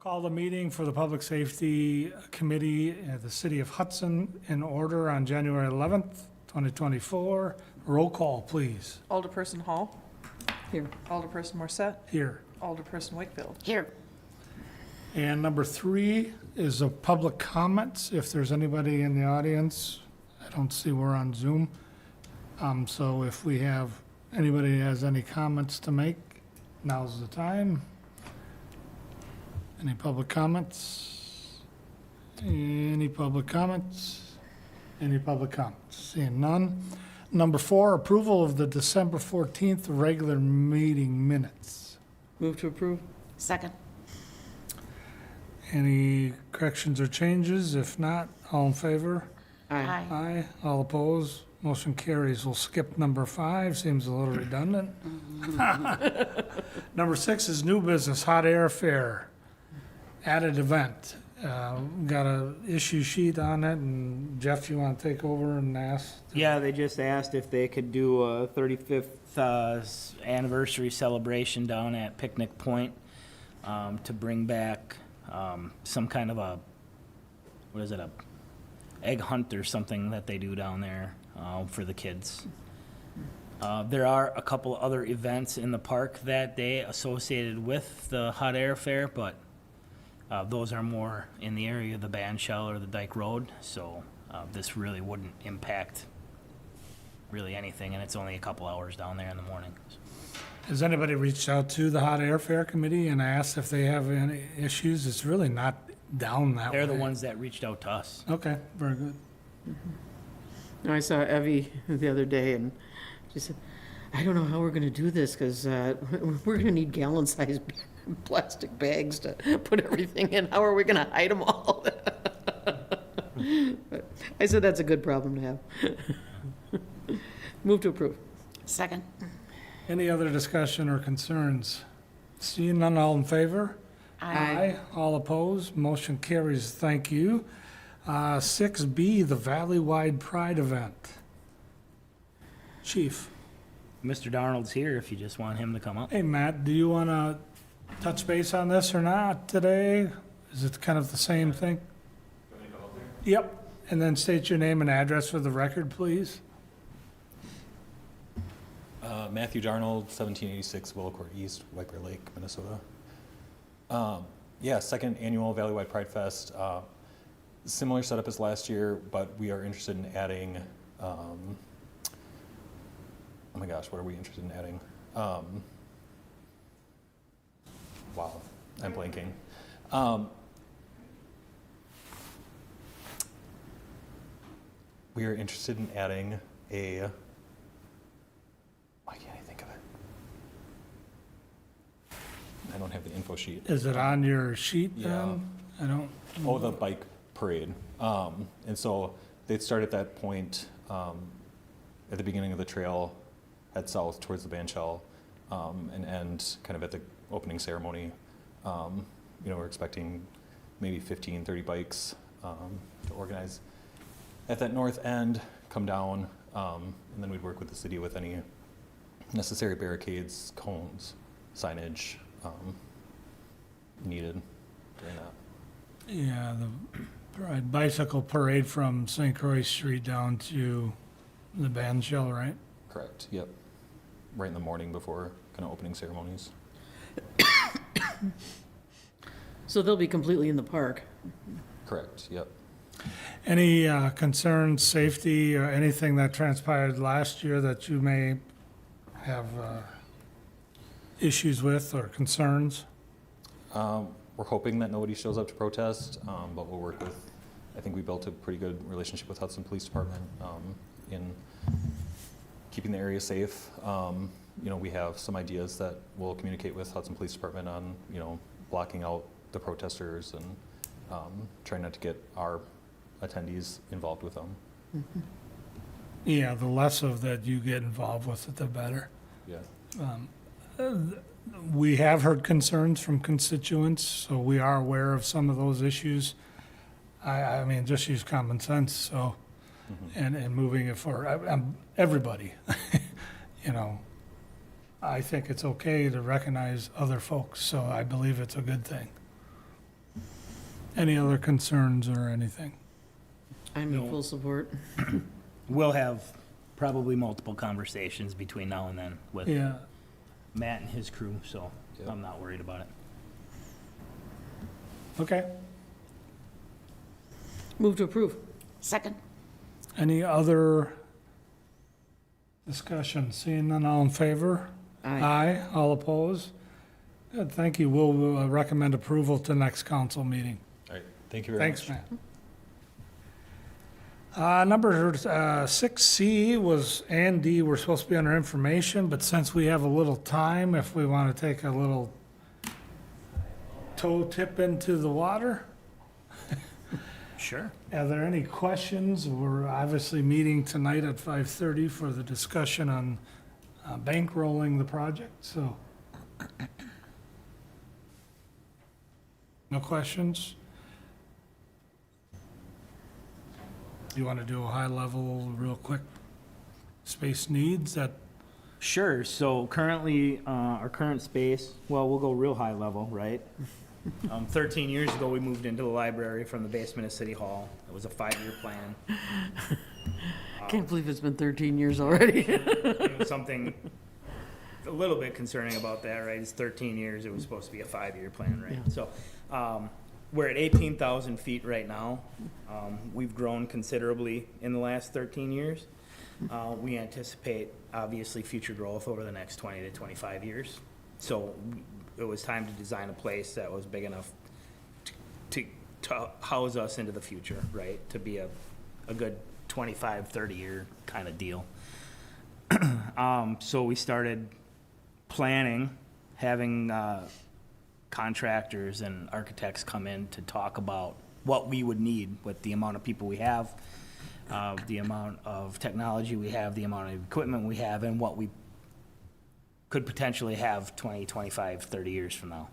Call the meeting for the Public Safety Committee at the City of Hudson in order on January 11th, 2024. Roll call, please. Alderperson Hall. Here. Alderperson Morset. Here. Alderperson Wakefield. Here. And number 3 is a public comments. If there's anybody in the audience, I don't see we're on Zoom. So if we have, anybody has any comments to make, now's the time. Any public comments? Any public comments? Any public comments? Seeing none. Number 4, approval of the December 14th regular meeting minutes. Move to approve. Second. Any corrections or changes? If not, all in favor? Aye. Aye. All opposed? Motion carries. We'll skip number 5, seems a little redundant. Number 6 is new business, hot air fair, added event. Got a issue sheet on it, and Jeff, you want to take over and ask? Yeah, they just asked if they could do a 35th anniversary celebration down at Picnic Point to bring back some kind of a, what is it, a egg hunt or something that they do down there for the kids. There are a couple other events in the park that day associated with the hot air fair, but those are more in the area of the band shell or the Dyke Road, so this really wouldn't impact really anything, and it's only a couple hours down there in the morning. Has anybody reached out to the hot air fair committee and asked if they have any issues? It's really not down that way. They're the ones that reached out to us. Okay, very good. I saw Evie the other day, and she said, I don't know how we're going to do this, because we're going to need gallon-sized plastic bags to put everything in. How are we going to hide them all? But I said that's a good problem to have. Move to approve. Second. Any other discussion or concerns? Seeing none, all in favor? Aye. All opposed? Motion carries. Thank you. 6B, the Valley-wide Pride event. Chief. Mr. Darnold's here if you just want him to come up. Hey, Matt, do you want to touch base on this or not today? Is it kind of the same thing? Yep. And then state your name and address for the record, please. Matthew Darnold, 1786 Willow Court East, White Bear Lake, Minnesota. Yeah, second annual Valley-wide Pride Fest. Similar setup as last year, but we are interested in adding, oh my gosh, what are we interested in adding? Wow, I'm blanking. We are interested in adding a, why can't I think of it? I don't have the info sheet. Is it on your sheet Yeah. then? I don't. Oh, the bike parade. And so they'd start at that point at the beginning of the trail, head south towards the band shell, and end kind of at the opening ceremony. We're expecting maybe 15, 30 bikes to organize at that north end, come down, and then we'd work with the city with any necessary barricades, cones, signage needed during that. Yeah, the bicycle parade from St. Croix Street down to the band shell, right? Correct, yep. Right in the morning before kind of opening ceremonies. So they'll be completely in the park. Correct, yep. Any concerns, safety, or anything that transpired last year that you may have issues with or concerns? We're hoping that nobody shows up to protest, but we'll work with, I think we built a pretty good relationship with Hudson Police Department in keeping the area safe. We have some ideas that we'll communicate with Hudson Police Department on, blocking out the protesters and trying not to get our attendees involved with them. Mm-hmm. Yeah, the less of that you get involved with it, the better. Yeah. We have heard concerns from constituents, so we are aware of some of those issues. I mean, just use common sense, so, and moving it forward. Everybody, I think it's okay to recognize other folks, so I believe it's a good thing. Any other concerns or anything? I'm in No. full support. We'll have probably multiple conversations between now and then with Yeah, Matt and his crew, so Yep. I'm not worried about it. okay. Move to approve. Second. Any other discussion? Seeing none, all in favor? Aye. Aye, all opposed? Good, thank you. We'll recommend approval to next council meeting. All right, thank you very much. Thanks, Matt. Number 6C was, and D were supposed to be under information, but since we have a little time, if we want to take a little toe tip into the water, Sure. are there any questions? We're obviously meeting tonight at 5:30 for the discussion on bankrolling the project, so. No questions? You want to do a high level, real quick, space needs that, Sure, so currently, our current space, well, we'll go real high level, right? 13 years ago, we moved into the library from the basement of City Hall. It was a 5-year plan. Can't believe it's been 13 years already. You know, something a little bit concerning about that, right? It's 13 years, it was supposed to be a 5-year plan, right? Yeah. So, we're at 18,000 feet right now. We've grown considerably in the last 13 years. We anticipate, obviously, future growth over the next 20 to 25 years. So it was time to design a place that was big enough to house us into the future, right? To be a good 25, 30-year kind of deal. So we started planning, having contractors and architects come in to talk about what we would need with the amount of people we have, the amount of technology we have, the amount of equipment we have, and what we could potentially have 20, 25, 30 years from now.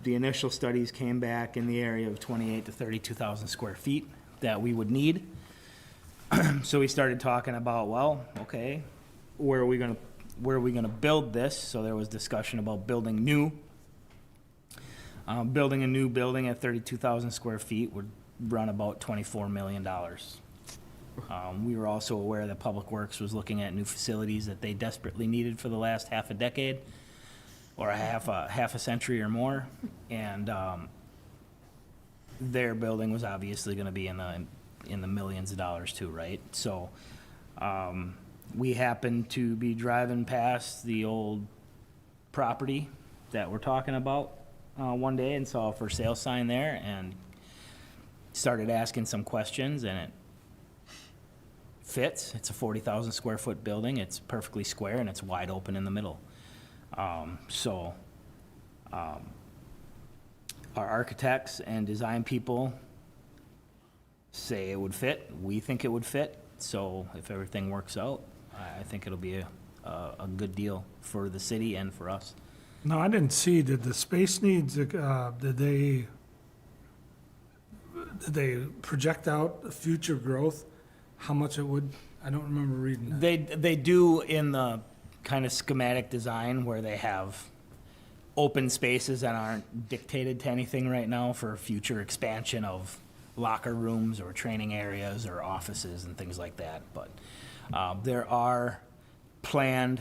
The initial studies came back in the area of 28 to 32,000 square feet that we would need. So we started talking about, well, okay, where are we gonna build this? So there was discussion about building new. Building a new building at 32,000 square feet would run about $24 million. We were also aware that Public Works was looking at new facilities that they desperately needed for the last half a decade, or half a century or more, and their building was obviously going to be in the millions of dollars too, right? So we happened to be driving past the old property that we're talking about one day and saw a for sale sign there and started asking some questions, and it fits. It's a 40,000 square foot building. It's perfectly square and it's wide open in the middle. Our architects and design people say it would fit. We think it would fit. So if everything works out, I think it'll be a good deal for the city and for us. no, I didn't see, did the space needs, did they project out the future growth? How much it would, I don't remember reading that. They do in the kind of schematic design where they have open spaces that aren't dictated to anything right now for future expansion of locker rooms or training areas or offices and things like that. But there are planned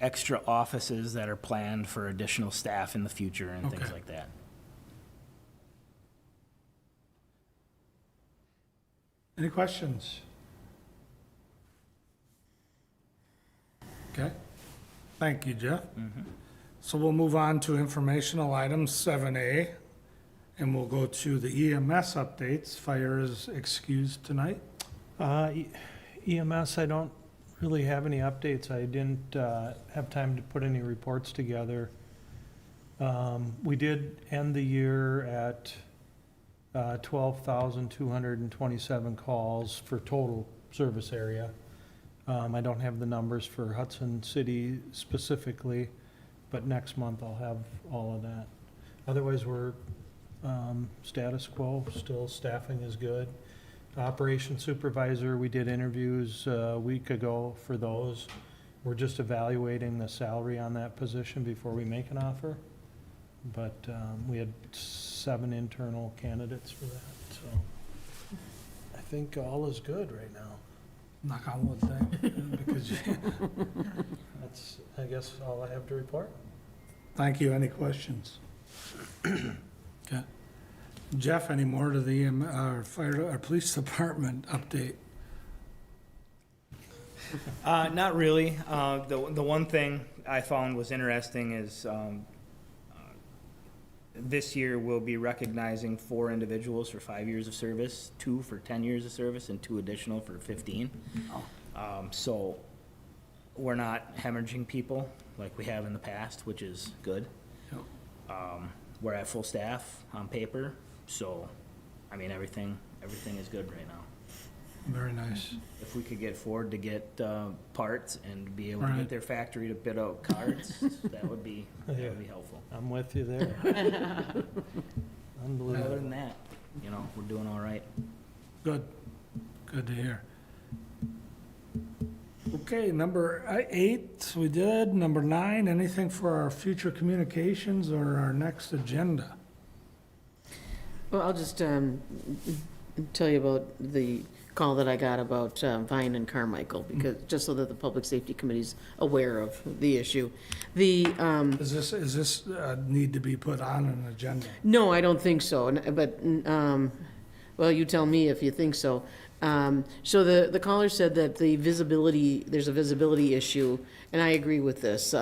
extra offices that are planned for additional staff in the future and things Okay. like that. Any questions? Okay, thank you, Jeff. So we'll move on to informational items 7A, and we'll go to the EMS updates. Fire is excused tonight. EMS, I don't really have any updates. I didn't have time to put any reports together. We did end the year at 12,227 calls for total service area. I don't have the numbers for Hudson City specifically, but next month I'll have all of that. Otherwise, we're status quo, still staffing is good. Operation supervisor, we did interviews a week ago for those. We're just evaluating the salary on that position before we make an offer. But we had 7 internal candidates for that, so I think all is good right now. Knock on wood, thing. Because that's, I guess, all I have to report. Thank you. Any questions? Okay. Jeff, any more to the our police department update? Not really. The one thing I found was interesting is this year we'll be recognizing 4 individuals for 5 years of service, 2 for 10 years of service, and 2 additional for 15. So we're not hemorrhaging people like we have in the past, which is good. Yep. We're at full staff on paper, so, I mean, everything is good right now. Very nice. If we could get Ford to get parts and be able to Right. get their factory to bid out cards, that would be helpful. I'm with you there. Other Unbelievable. than that, you know, we're doing all right. Good. Good to hear. Okay, number 8, we did. Number 9, anything for our future communications or our next agenda? Well, I'll just tell you about the call that I got about Vine and Carmichael, because, just so that the Public Safety Committee's aware of the issue. The, Is this need to be put on an agenda? no, I don't think so, but, well, you tell me if you think so. So the caller said that the visibility, there's a visibility issue, and I agree with this.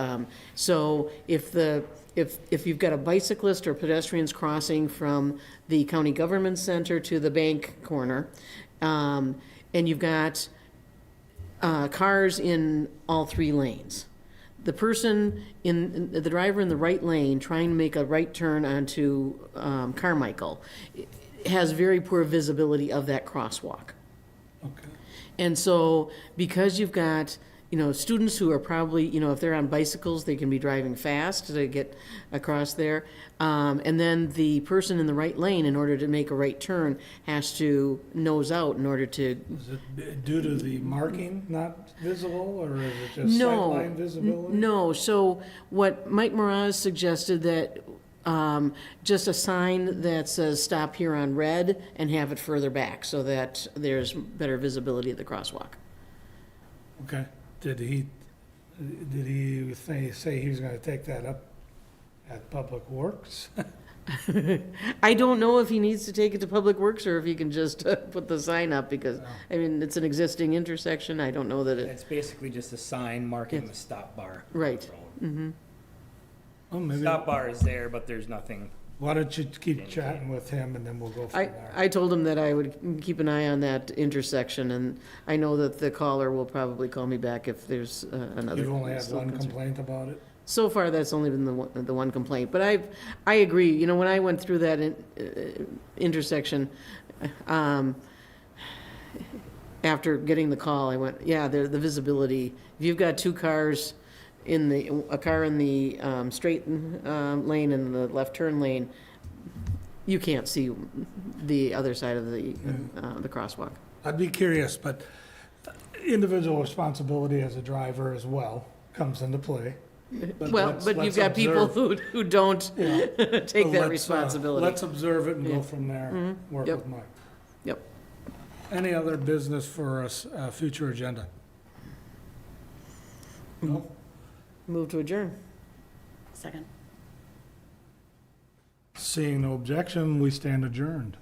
So if you've got a bicyclist or pedestrians crossing from the county government center to the bank corner, and you've got cars in all 3 lanes, the person the driver in the right lane trying to make a right turn onto Carmichael has very poor visibility of that crosswalk. Okay. And so, because you've got, students who are probably, if they're on bicycles, they can be driving fast to get across there. And then the person in the right lane, in order to make a right turn, has to nose out in order to. Is it due to the marking not visible, or is it just No, sightline visibility? No, so what Mike Moraz suggested that just a sign that says stop here on red and have it further back so that there's better visibility of the crosswalk. Okay. Did he say he was gonna take that up at Public Works? I don't know if he needs to take it to Public Works or if he can just put the sign up, because, I mean, it's an existing intersection. I don't know that it, It's basically just a sign marking the stop bar. right. Oh, maybe, Stop bar is there, but there's nothing. why don't you keep chatting with him and then we'll go from there. I told him that I would keep an eye on that intersection, and I know that the caller will probably call me back if there's another. You've only had still one concern. complaint about it? So far, that's only been the one complaint, but I agree, when I went through that intersection, after getting the call, I went, yeah, the visibility, if you've got 2 cars a car in the straight lane and the left turn lane, you can't see the other side of the crosswalk. I'd be curious, but individual responsibility as a driver as well comes into play. Well, let's- but you've let's got people observe. who don't Yeah. take So that let's, responsibility. Let's observe it and Yeah. go from there, work Yep. with Mike. Yep. Any other business for us, future agenda? No? Move to adjourn. Second. Seeing no objection, we stand adjourned.